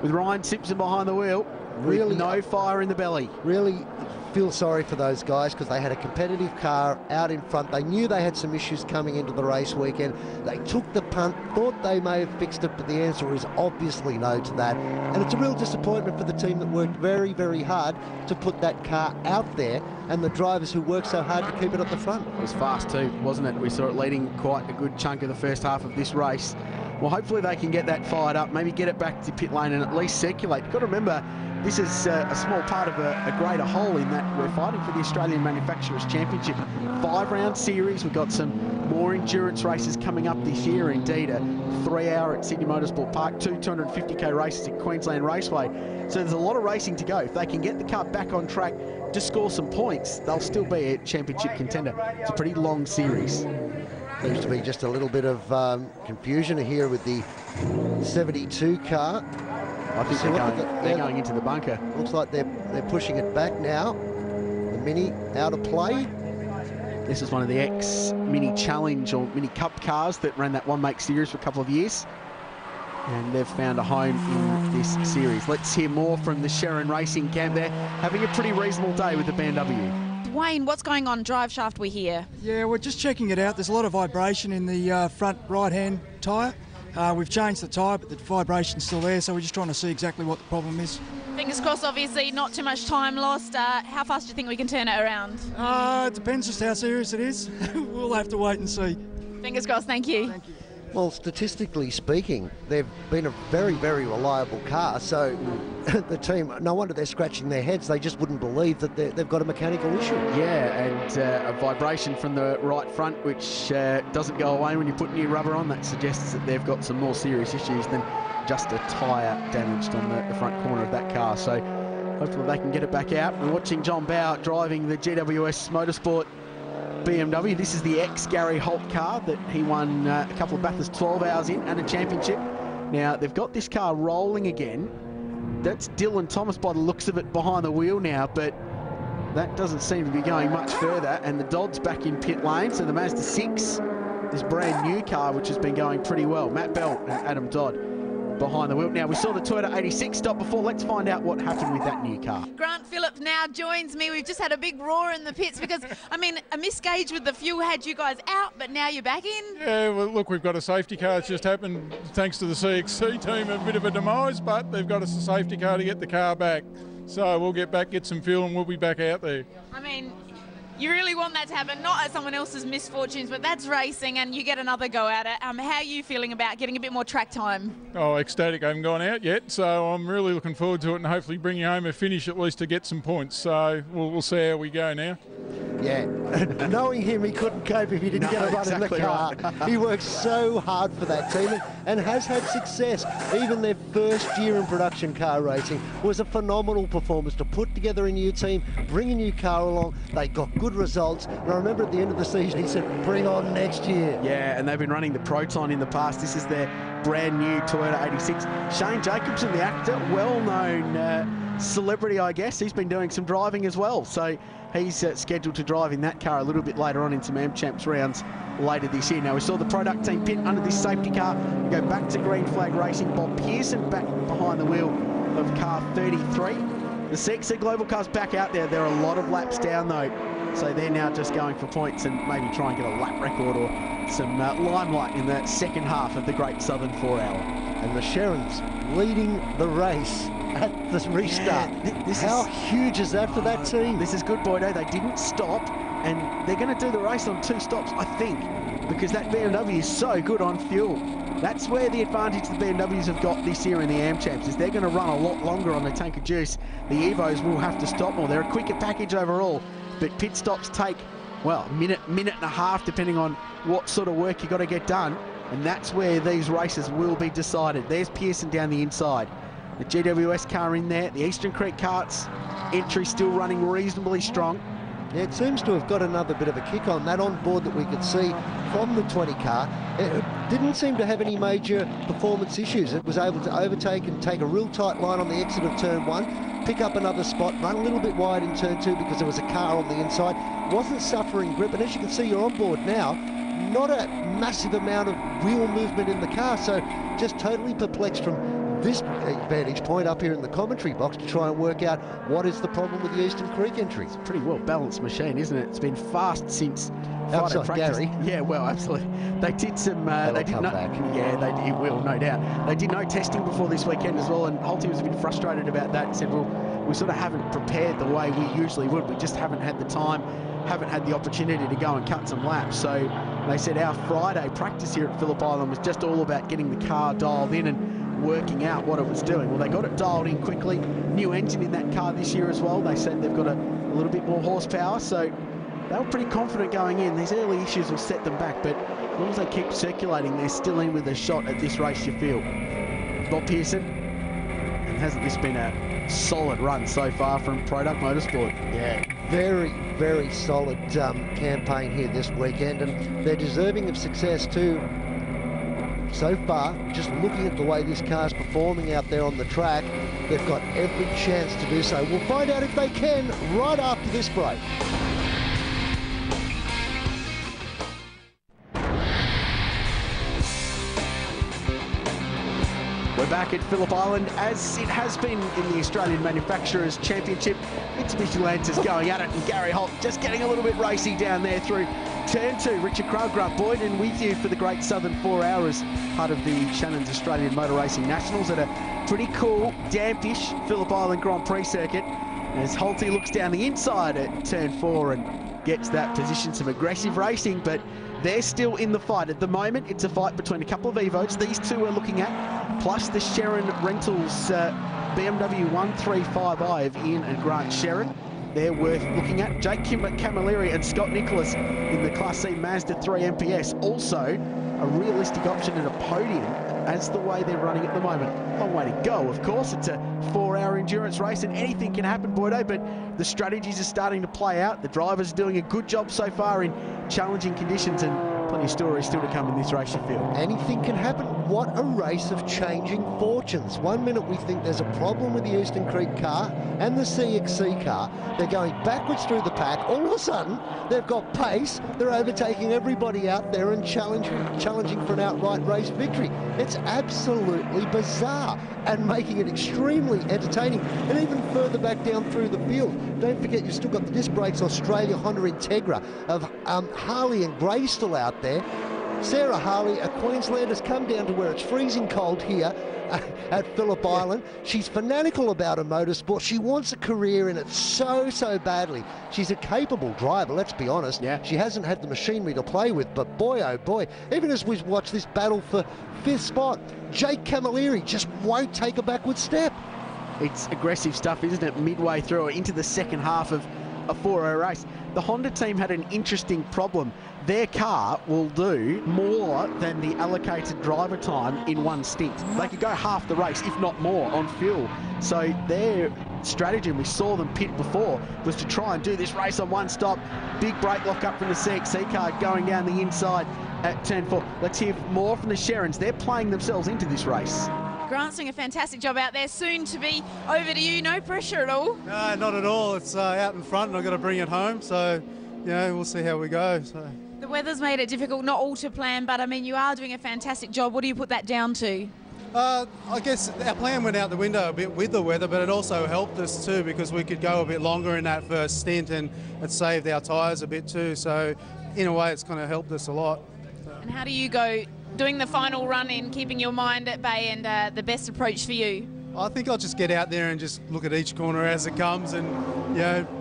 with Ryan Simpson behind the wheel, with no fire in the belly. Really feel sorry for those guys, because they had a competitive car out in front. They knew they had some issues coming into the race weekend. They took the punt, thought they may have fixed it, but the answer is obviously no to that. And it's a real disappointment for the team that worked very, very hard to put that car out there, and the drivers who worked so hard to keep it at the front. It was fast too, wasn't it? We saw it leading quite a good chunk of the first half of this race. Well, hopefully they can get that fired up, maybe get it back to pit lane and at least circulate. You've got to remember, this is a small part of a greater whole, in that we're fighting for the Australian Manufacturers Championship. 5-round series. We've got some more endurance races coming up this year. Indeed, a 3-hour at Sydney Motorsport Park, 2 250k races at Queensland Raceway. So there's a lot of racing to go. If they can get the car back on track to score some points, they'll still be a championship contender. It's a pretty long series. Seems to be just a little bit of confusion here with the 72 car. I think they're going into the bunker. Looks like they're pushing it back now. The Mini out of play. This is one of the ex-Mini Challenge or Mini Cup cars that ran that One Make series for a couple of years. And they've found a home in this series. Let's hear more from the Sharon Racing camp there, having a pretty reasonable day with the BMW. Wayne, what's going on drive shaft we hear? Yeah, we're just checking it out. There's a lot of vibration in the front right-hand tyre. We've changed the tyre, but the vibration's still there, so we're just trying to see exactly what the problem is. Fingers crossed, obviously, not too much time lost. How fast do you think we can turn it around? It depends just how serious it is. We'll have to wait and see. Fingers crossed, thank you. Thank you. Well, statistically speaking, they've been a very, very reliable car. So the team, no wonder they're scratching their heads. They just wouldn't believe that they've got a mechanical issue. Yeah, and a vibration from the right front, which doesn't go away when you put new rubber on. That suggests that they've got some more serious issues than just a tyre damaged on the front corner of that car. So hopefully they can get it back out. We're watching John Bower driving the GWS Motorsport BMW. This is the ex-Gary Holt car that he won a couple of Bathurst 12 hours in and a championship. Now, they've got this car rolling again. That's Dylan Thomas by the looks of it behind the wheel now, but that doesn't seem to be going much further. And the Dodd's back in pit lane, so the Mazda 6, this brand new car, which has been going pretty well. Matt Bell and Adam Dodd behind the wheel. Now, we saw the Toyota 86 stop before. Let's find out what happened with that new car. Grant Phillip now joins me. We've just had a big roar in the pits because, I mean, a misgauge with the fuel had you guys out, but now you're back in. Yeah, well, look, we've got a safety car. It's just happened thanks to the CXC team, a bit of a demise, but they've got us a safety car to get the car back. So we'll get back, get some fuel, and we'll be back out there. I mean, you really want that to happen, not at someone else's misfortunes, but that's racing and you get another go at it. How are you feeling about getting a bit more track time? Oh, ecstatic. I haven't gone out yet, so I'm really looking forward to it and hopefully bringing home a finish at least to get some points. So we'll see how we go now. Yeah, knowing him, he couldn't cope if he didn't get a run in the car. Right. He worked so hard for that team and has had success. Even their first year in production car racing was a phenomenal performance to put together a new team, bring a new car along. They got good results. And I remember at the end of the season, he said, bring on next year. Yeah, and they've been running the Proton in the past. This is their brand new Toyota 86. Shane Jacobson, the actor, well-known celebrity, I guess. He's been doing some driving as well. So he's scheduled to drive in that car a little bit later on in some AmChamps rounds later this year. Now, we saw the product team pit under this safety car. We go back to green flag racing. Bob Pearson back behind the wheel of car 33. The CXC Global car's back out there. There are a lot of laps down, though. So they're now just going for points and maybe try and get a lap record or some limelight in the second half of the Great Southern 4-hour. And the Sherrans leading the race at the restart. Yeah, how huge is that for that team? This is good, Boydo. They didn't stop, and they're going to do the race on 2 stops, I think, because that BMW is so good on fuel. That's where the advantage the BMWs have got this year in the AmChamps is they're going to run a lot longer on the tank of juice. The Evos will have to stop more. They're a quicker package overall, but pit stops take, well, a minute and a half, depending on what sort of work you got to get done, and that's where these races will be decided. There's Pearson down the inside. The GWS car in there, the Eastern Creek Karts entry still running reasonably strong. Yeah, it seems to have got another bit of a kick on that on board that we could see from the 20 car. It didn't seem to have any major performance issues. It was able to overtake and take a real tight line on the exit of turn 1, pick up another spot, run a little bit wide in turn 2 because there was a car on the inside. Wasn't suffering grip, and as you can see, you're on board now. Not a massive amount of wheel movement in the car, so just totally perplexed from this vantage point up here in the commentary box to try and work out what is the problem with the Eastern Creek entry. It's a pretty well balanced machine, isn't it? It's been fast since outside practice. Gary. Yeah, well, absolutely. They did some. They did no. Yeah, it will, no doubt. They did no testing before this weekend as well, and Holty was a bit frustrated about that. Said, well, we sort of haven't prepared the way we usually would. We just haven't had the time, haven't had the opportunity to go and cut some laps. So they said our Friday practice here at Phillip Island was just all about getting the car dialed in and working out what it was doing. Well, they got it dialed in quickly. New engine in that car this year as well. They said they've got a little bit more horsepower, so they were pretty confident going in. These early issues will set them back, but as long as they keep circulating, they're still in with a shot at this race, you feel. Bob Pearson, and hasn't this been a solid run so far from Product Motorsport? Yeah, very, very solid campaign here this weekend, and they're deserving of success too. So far, just looking at the way this car's performing out there on the track, they've got every chance to do so. We'll find out if they can right after this break. We're back at Phillip Island, as it has been in the Australian Manufacturers Championship. Mitsubishi Lancers going at it, and Gary Holt just getting a little bit racy down there through turn 2. Richard Krugrup, Boyden with you for the Great Southern 4 hours, part of the Shannon's Australian Motor Racing Nationals at a pretty cool, dampish Phillip Island Grand Prix circuit. As Holty looks down the inside at turn 4 and gets that position, some aggressive racing, but they're still in the fight. At the moment, it's a fight between a couple of Evos. These two are looking at, plus the Sherrin Rentals BMW 135i of Ian and Grant Sherrin. They're worth looking at. Jake Camilleri and Scott Nicholas in the Class C Mazda 3 MPS. Also a realistic option at a podium as the way they're running at the moment. Long way to go, of course. It's a 4-hour endurance race and anything can happen, Boydo, but the strategies are starting to play out. The drivers are doing a good job so far in challenging conditions, and plenty of stories still to come in this race, you feel. Anything can happen. what a race of changing fortunes. 1 minute we think there's a problem with the Eastern Creek car and the CXC car. They're going backwards through the pack. All of a sudden, they've got pace. They're overtaking everybody out there and challenging for an outright race victory. It's absolutely bizarre and making it extremely entertaining. And even further back down through the field, don't forget you've still got the Disc Brakes Australia Honda Integra of Harley and Gray still out there. Sarah Harley, a Queenslander, has come down to where it's freezing cold here at Phillip Island. She's fanatical about her motorsport. She wants a career in it so badly. She's a capable driver, let's be honest. Yeah. She hasn't had the machinery to play with, but boy, oh boy, even as we watch this battle for 5th spot, Jake Camilleri just won't take a backward step. It's aggressive stuff, isn't it? Midway through into the second half of a 4-hour race. The Honda team had an interesting problem. Their car will do more than the allocated driver time in one stint. They could go half the race, if not more, on fuel. So their strategy, and we saw them pit before, was to try and do this race on one stop. Big brake lock up from the CXC car going down the inside at turn 4. Let's hear more from the Sherrans. They're playing themselves into this race. Grant's doing a fantastic job out there. Soon to be over to you. No pressure at all. No, not at all. It's out in front and I've got to bring it home. So, we'll see how we go. So. The weather's made it difficult, not all to plan, but I mean, you are doing a fantastic job. What do you put that down to? I guess our plan went out the window a bit with the weather, but it also helped us too because we could go a bit longer in that first stint and it saved our tyres a bit too. So, in a way, it's kind of helped us a lot. And how do you go doing the final run in, keeping your mind at bay and the best approach for you? I think I'll just get out there and just look at each corner as it comes and,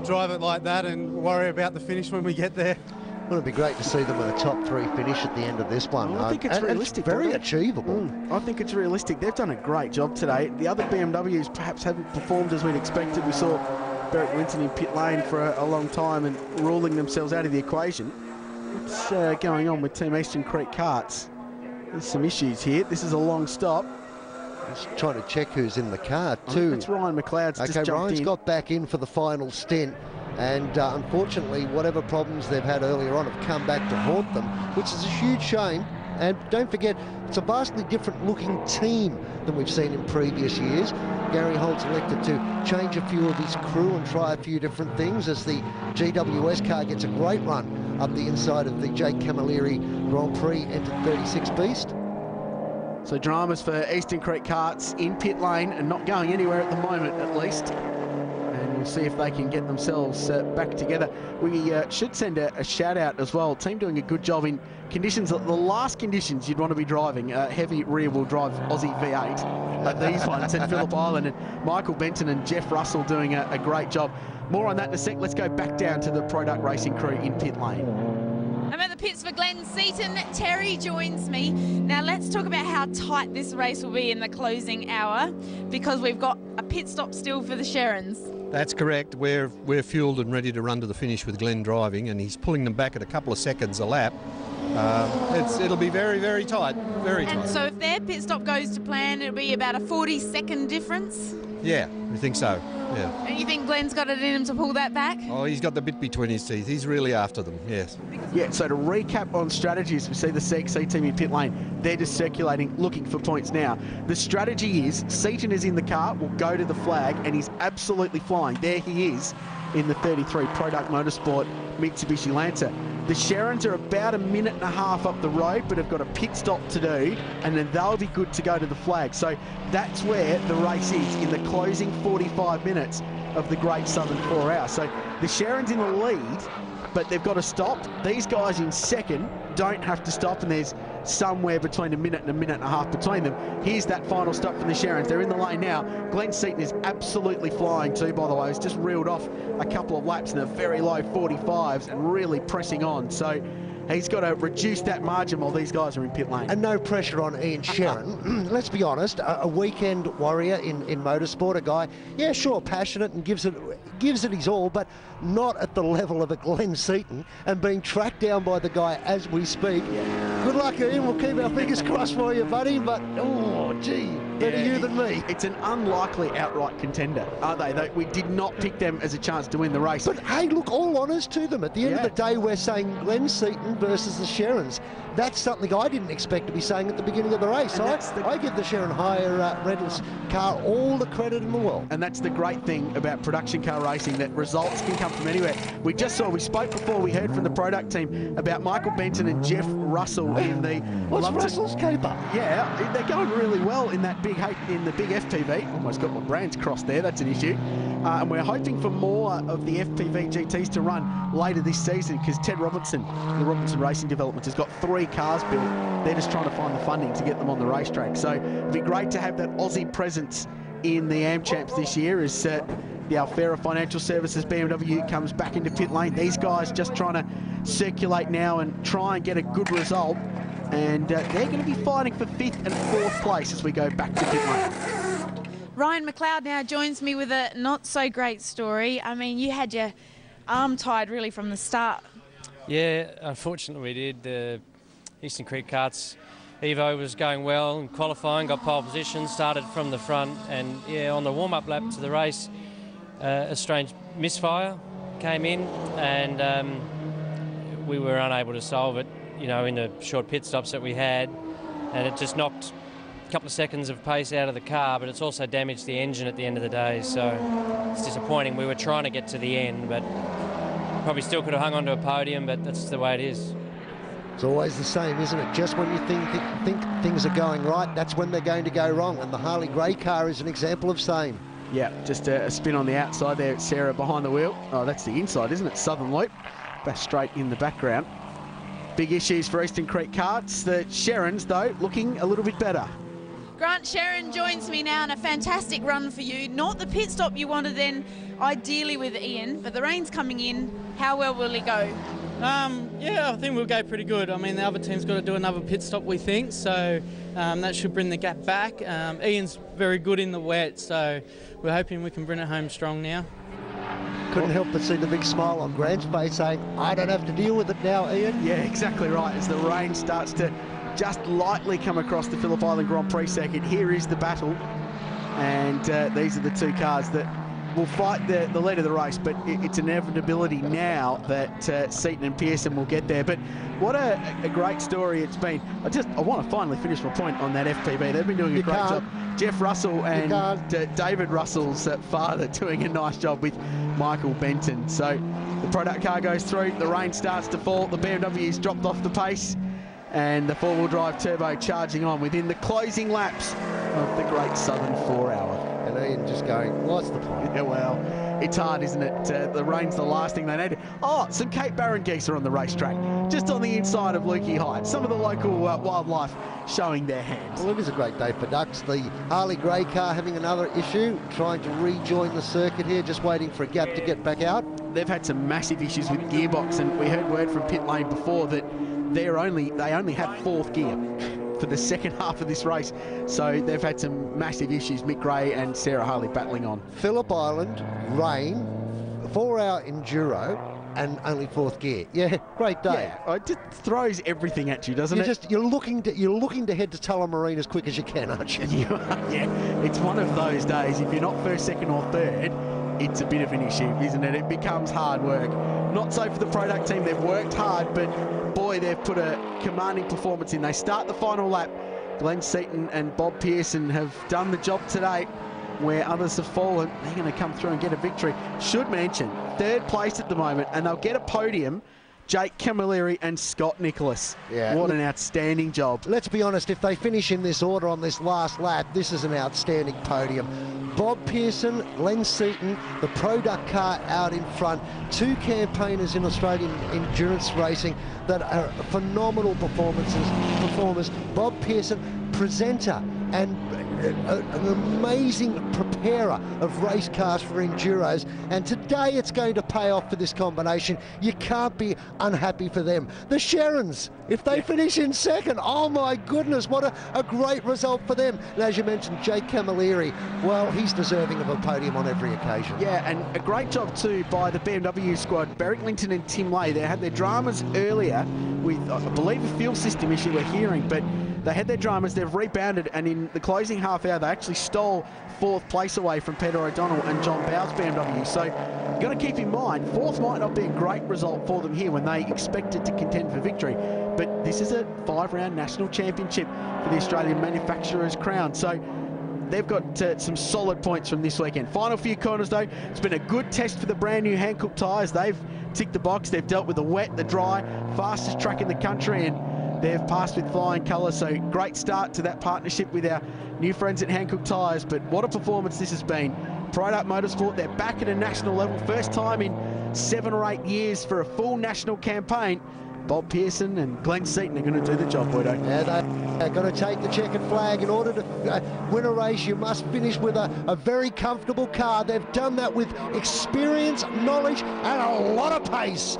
drive it like that and worry about the finish when we get there. Well, it'd be great to see them in a top 3 finish at the end of this one. I think it's realistic. It's very achievable. I think it's realistic. They've done a great job today. The other BMWs perhaps haven't performed as we'd expected. We saw Berwick Linton in pit lane for a long time and ruling themselves out of the equation. What's going on with Team Eastern Creek Karts? There's some issues here. This is a long stop. Just trying to check who's in the car too. It's Ryan McLeod's just jumped Ryan's in. got back in for the final stint. And unfortunately, whatever problems they've had earlier on have come back to haunt them, which is a huge shame. And don't forget, it's a vastly different looking team than we've seen in previous years. Gary Holt's elected to change a few of his crew and try a few different things as the GWS car gets a great run up the inside of the Jake Camilleri Grand Prix entered 36 Beast. So dramas for Eastern Creek Karts in pit lane and not going anywhere at the moment, at least. And we'll see if they can get themselves back together. We should send a shout out as well. Team doing a good job in conditions, the last conditions you'd want to be driving, heavy rear-wheel drive Aussie V8. These ones at Phillip Island, and Michael Benton and Jeff Russell doing a great job. More on that in a sec. Let's go back down to the Product Racing crew in pit lane. I'm at the pits for Glenn Seaton. Terry joins me. Now let's talk about how tight this race will be in the closing hour, because we've got a pit stop still for the Sherrans. That's correct. We're fueled and ready to run to the finish with Glenn driving, and he's pulling them back at a couple of seconds a lap. It'll be very, very tight, very tight. And so if their pit stop goes to plan, it'll be about a 40-second difference? Yeah, we think so, yeah. And you think Glenn's got it in him to pull that back? Oh, he's got the bit between his teeth. He's really after them, yes. Yeah, so to recap on strategies, we see the CXC team in pit lane. They're just circulating, looking for points now. The strategy is, Seaton is in the car, will go to the flag, and he's absolutely flying. There he is in the 33 Product Motorsport Mitsubishi Lancer. The Sherrans are about a minute and a half up the road, but have got a pit stop to do, and then they'll be good to go to the flag. So that's where the race is, in the closing 45 minutes of the Great Southern 4 Hour. So the Sherrans in the lead, but they've got to stop. These guys in second don't have to stop, and there's somewhere between a minute and a half between them. Here's that final stop from the Sherrans. They're in the lane now. Glenn Seaton is absolutely flying too, by the way. He's just reeled off a couple of laps in the very low 45s and really pressing on. So he's got to reduce that margin while these guys are in pit lane. And no pressure on Ian Sherran. Let's be honest, a weekend warrior in motorsport, a guy, yeah, sure, passionate and gives it his all, but not at the level of a Glenn Seaton, and being tracked down by the guy as we speak. Good luck, Ian. We'll keep our fingers crossed for you, buddy, but, oh, gee, better you than me. It's an unlikely outright contender, aren't they? We did not pick them as a chance to win the race. But, hey, look, all honours to them. At the end of the day, we're saying Glenn Seaton versus the Sherrans. that's something I didn't expect to be saying at the beginning of the race. I give the Sharon Hire Reynolds car all the credit in the world. And that's the great thing about production car racing, that results can come from anywhere. We spoke before, we heard from the product team about Michael Benton and Jeff Russell in the... What's Russell's caper? Yeah, they're going really well in that big FPV. Almost got my brands crossed there, that's an issue. And we're hoping for more of the FPV GTs to run later this season, because Ted Robinson, the Robinson Racing Development, has got 3 cars built. They're just trying to find the funding to get them on the racetrack. So it'd be great to have that Aussie presence in the AmChamps this year as the Alfera Financial Services BMW comes back into pit lane. These guys just trying to circulate now and try and get a good result. And they're going to be fighting for 5th and 4th place as we go back to pit lane. Ryan McLeod now joins me with a not so great story. I mean, you had your arm tied really from the start. Yeah, unfortunately we did. The Eastern Creek Karts Evo was going well in qualifying, got pole position, started from the front, and yeah, on the warm-up lap to the race, a strange misfire came in, and we were unable to solve it, you know, in the short pit stops that we had, and it just knocked a couple of seconds of pace out of the car, but it's also damaged the engine at the end of the day, so it's disappointing. We were trying to get to the end, but probably still could have hung onto a podium, but that's the way it is. It's always the same, isn't it? Just when you think things are going right, that's when they're going to go wrong, and the Harley Grey car is an example of same. Yeah, just a spin on the outside there, Sarah behind the wheel. Oh, that's the inside, isn't it? Southern Loop, back straight in the background. Big issues for Eastern Creek Karts. The Sharons, though, looking a little bit better. Grant Sharon joins me now, and a fantastic run for you. Not the pit stop you wanted then, ideally with Ian, but the rain's coming in. How well will he go? Yeah, I think we'll go pretty good. I mean, the other team's got to do another pit stop, we think, so that should bring the gap back. Ian's very good in the wet, so we're hoping we can bring it home strong now. Couldn't help but see the big smile on Grant's face saying, I don't have to deal with it now, Ian. Yeah, exactly right. As the rain starts to just lightly come across the Phillip Island Grand Prix circuit, here is the battle. And these are the 2 cars that will fight the lead of the race, but it's an inevitability now that Seaton and Pearson will get there. But what a great story it's been. I want to finally finish my point on that FPV. They've been doing a great job. Jeff Russell and David Russell's father doing a nice job with Michael Benton. So the product car goes through, the rain starts to fall, the BMW's dropped off the pace, and the 4-wheel drive turbo charging on within the closing laps of the Great Southern 4-hour. And Ian just going, what's the point? Yeah, well, it's hard, isn't it? The rain's the last thing they need. Oh, some Cape Barron geese are on the racetrack, just on the inside of Lukey Heights. Some of the local wildlife showing their hand. Well, it is a great day for ducks. The Harley Grey car having another issue, trying to rejoin the circuit here, just waiting for a gap to get back out. They've had some massive issues with gearbox, and we heard word from pit lane before that they only have 4th gear for the second half of this race, so they've had some massive issues. Mick Gray and Sarah Harley battling on. Phillip Island, rain, 4-hour enduro, and only 4th gear. Yeah, great day. Yeah, it just throws everything at you, doesn't it? You're looking to head to Tullamarine as quick as you can, aren't you? Yeah, it's one of those days. If you're not 1st, 2nd or 3rd, it's a bit of an issue, isn't it? It becomes hard work. Not so for the product team. They've worked hard, but boy, they've put a commanding performance in. They start the final lap. Glenn Seaton and Bob Pearson have done the job today where others have fallen. They're going to come through and get a victory. Should mention, 3rd place at the moment, and they'll get a podium. Jake Camilleri and Scott Nicholas. Yeah. What an outstanding job. Let's be honest, if they finish in this order on this last lap, this is an outstanding podium. Bob Pearson, Glenn Seaton, the product car out in front, 2 campaigners in Australian endurance racing that are phenomenal performers. Bob Pearson, presenter and an amazing preparer of race cars for enduros, and today it's going to pay off for this combination. You can't be unhappy for them. The Sharons, if they finish in 2nd, oh my goodness, what a great result for them. And as you mentioned, Jake Camilleri, well, he's deserving of a podium on every occasion. Yeah, and a great job too by the BMW squad. Barry Clinton and Tim Lay, they had their dramas earlier with, I believe, a fuel system issue we're hearing, but they had their dramas, they've rebounded, and in the closing half hour, they actually stole 4th place away from Peter O'Donnell and John Bowes' BMW. So you've got to keep in mind, 4th might not be a great result for them here when they expected to contend for victory, but this is a 5-round national championship for the Australian Manufacturers Crown. So they've got some solid points from this weekend. Final few corners though, it's been a good test for the brand new Hankook tyres. They've ticked the box, they've dealt with the wet, the dry, fastest track in the country, and they've passed with flying colours. So great start to that partnership with our new friends at Hankook Tyres. But what a performance this has been. Pride Up Motorsport, they're back at a national level, first time in 7 or 8 years for a full national campaign. Bob Pearson and Glenn Seaton are going to do the job, Boydo. Yeah, they're going to take the checkered flag. In order to win a race, you must finish with a very comfortable car. They've done that with experience, knowledge, and a lot of pace.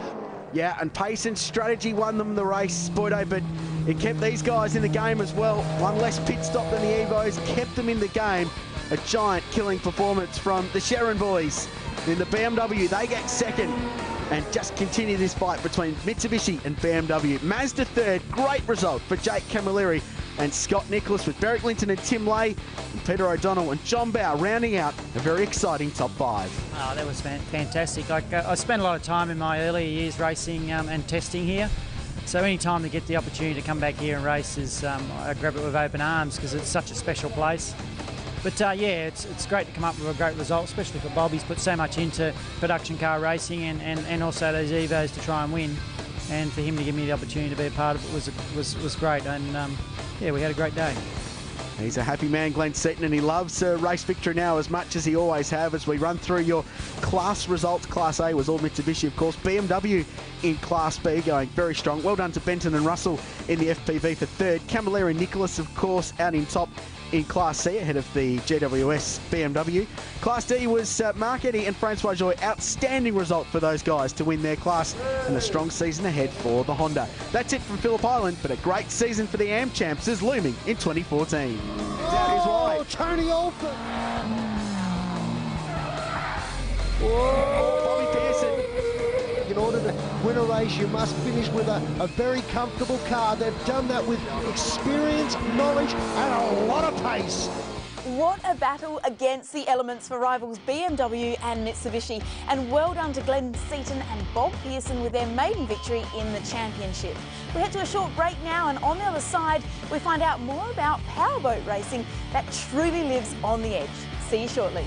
Yeah, and pace and strategy won them the race, Boydo, but it kept these guys in the game as well. One less pit stop than the Evos, kept them in the game. A giant killing performance from the Sharon boys. In the BMW, they get second. And just continue this fight between Mitsubishi and BMW. Mazda third, great result for Jake Camilleri and Scott Nicholas, with Beric Linton and Tim Lay and Peter O'Donnell and John Bow rounding out a very exciting top 5. Oh, that was fantastic. I spent a lot of time in my earlier years racing and testing here. So any time to get the opportunity to come back here and race is, I grab it with open arms because it's such a special place. But yeah, it's great to come up with a great result, especially for Bob. He's put so much into production car racing and also those Evos to try and win. And for him to give me the opportunity to be a part of it was great. And yeah, we had a great day. He's a happy man, Glenn Seaton, and he loves race victory now as much as he always have. As we run through your class results, Class A was all Mitsubishi, of course. BMW in Class B going very strong. Well done to Benton and Russell in the FPV for third. Camilleri and Nicholas, of course, out in top in Class C ahead of the GWS BMW. Class D was Mark Eddy and Francois Joy. Outstanding result for those guys to win their class, and a strong season ahead for the Honda. That's it from Phillip Island, but a great season for the AM Champs is looming in 2014. Oh, Tony Alford! Oh, Bobby Pearson. In order to win a race, you must finish with a very comfortable car. They've done that with experience, knowledge, and a lot of pace. What a battle against the elements for rivals BMW and Mitsubishi. And well done to Glenn Seaton and Bob Pearson with their maiden victory in the championship. We head to a short break now, and on the other side, we find out more about powerboat racing that truly lives on the edge. See you shortly.